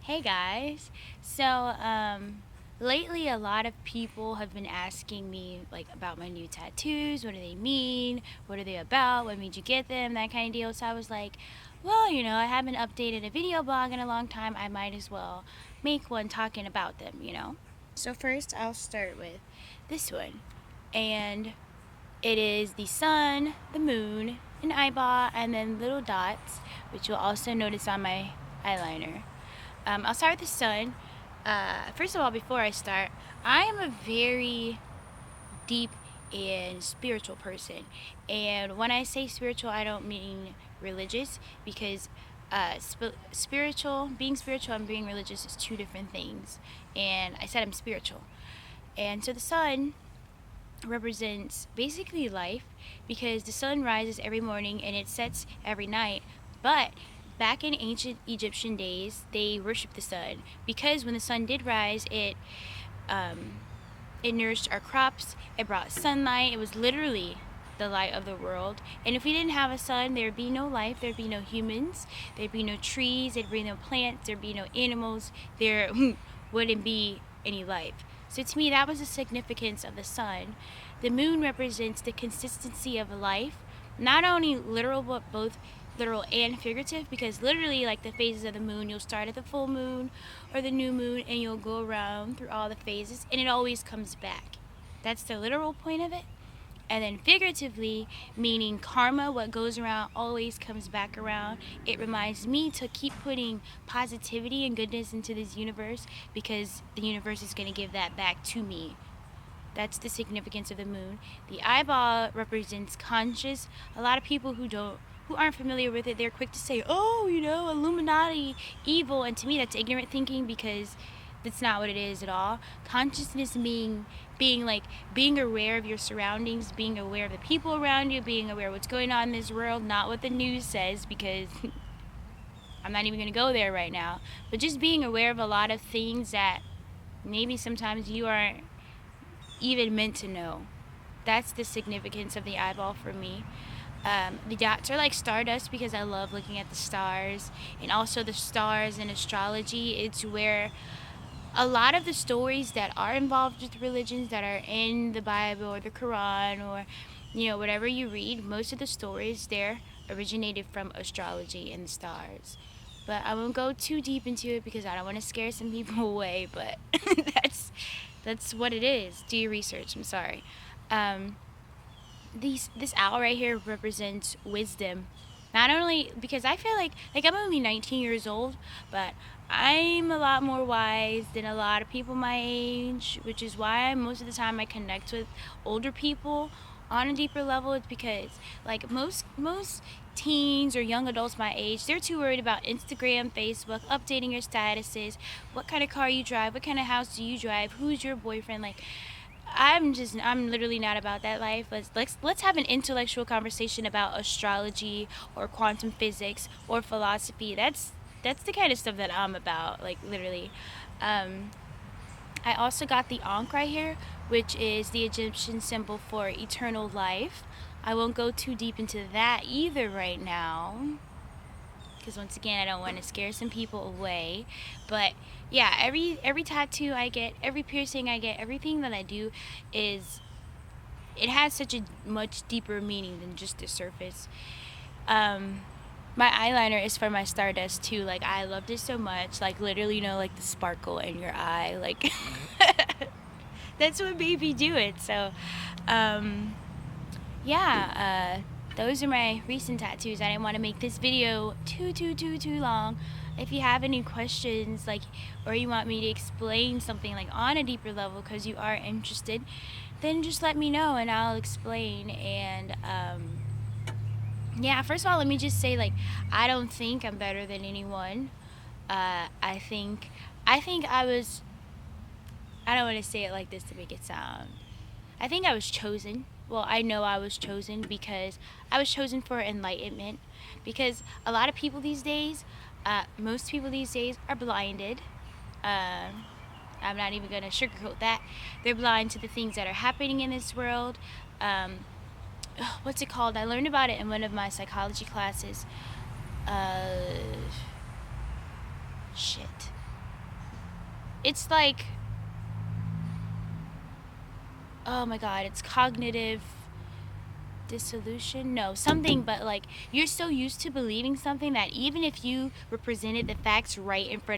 Hey guys. Lately a lot of people have been asking me like about my new tattoos. What do they mean? What are they about? What made you get them? That kind of deal. So I was like, well, I haven't updated a video blog in a long time. I might as well make one talking about them. So first I'll start with this one. And it is the sun, the moon, an eyeball, and then little dots, which you'll also notice on my eyeliner. I'll start with the sun. First of all, before I start, I am a very deep and spiritual person. And when I say spiritual, I don't mean religious because being spiritual and being religious is two different things. And I said I'm spiritual. And so the sun represents basically life because the sun rises every morning and it sets every night. But back in ancient Egyptian days, they worshiped the sun because when the sun did rise, it nourished our crops. It brought sunlight. It was literally the light of the world. And if we didn't have a sun, there'd be no life. There'd be no humans. There'd be no trees. There'd be no plants. There'd be no animals. There wouldn't be any life. So to me, that was the significance of the sun. The moon represents the consistency of life, not only literal, but both literal and figurative, because literally, like the phases of the moon, you'll start at the full moon or the new moon, and you'll go around through all the phases, and it always comes back. That's the literal point of it. And then figuratively, meaning karma, what goes around always comes back around. It reminds me to keep putting positivity and goodness into this universe because the universe is going to give that back to me. That's the significance of the moon. The eyeball represents conscious. A lot of people who aren't familiar with it, they're quick to say, "Oh, Illuminati, evil," and to me that's ignorant thinking because that's not what it is at all. Consciousness being aware of your surroundings, being aware of the people around you, being aware of what's going on in this world, not what the news says, because I'm not even going to go there right now, but just being aware of a lot of things that maybe sometimes you aren't even meant to know. That's the significance of the eyeball for me. The dots are like stardust because I love looking at the stars, and also the stars in astrology. It's where a lot of the stories that are involved with religions that are in the Bible or the Quran or whatever you read, most of the stories there originated from astrology and the stars. But I won't go too deep into it because I don't want to scare some people away, but that's what it is. Do your research. I'm sorry. This owl right here represents wisdom. Not only because I feel like I'm only 19 years old, but I'm a lot more wise than a lot of people my age, which is why most of the time I connect with older people on a deeper level. It's because like most teens or young adults my age, they're too worried about Instagram, Facebook, updating your statuses, what kind of car you drive, what kind of house do you drive, who's your boyfriend. Like I'm literally not about that life. Let's have an intellectual conversation about astrology or quantum physics or philosophy. That's the kind of stuff that I'm about, like literally. I also got the Ankh right here, which is the Egyptian symbol for eternal life. I won't go too deep into that either right now, because once again I don't want to scare some people away. But yeah, every tattoo I get, every piercing I get, everything that I do it has such a much deeper meaning than just the surface. My eyeliner is for my stardust too. Like I love this so much, like literally like the sparkle in your eye, like that's what made me do it. So yeah, those are my recent tattoos. I didn't want to make this video too long. If you have any questions, like, or you want me to explain something like on a deeper level because you are interested, then just let me know and I'll explain. And yeah, first of all, let me just say, like, I don't think I'm better than anyone. I think I was, I don't want to say it like this to make it sound, I think I was chosen. Well, I know I was chosen because I was chosen for enlightenment. Because a lot of people these days, most people these days are blinded. I'm not even going to sugarcoat that. They're blind to the things that are happening in this world. What's it called? I learned about it in one of my psychology classes. Shit. it's like, oh my god, it's cognitive dissolution, no, something, but like you're so used to believing something that even if you represented the facts right in front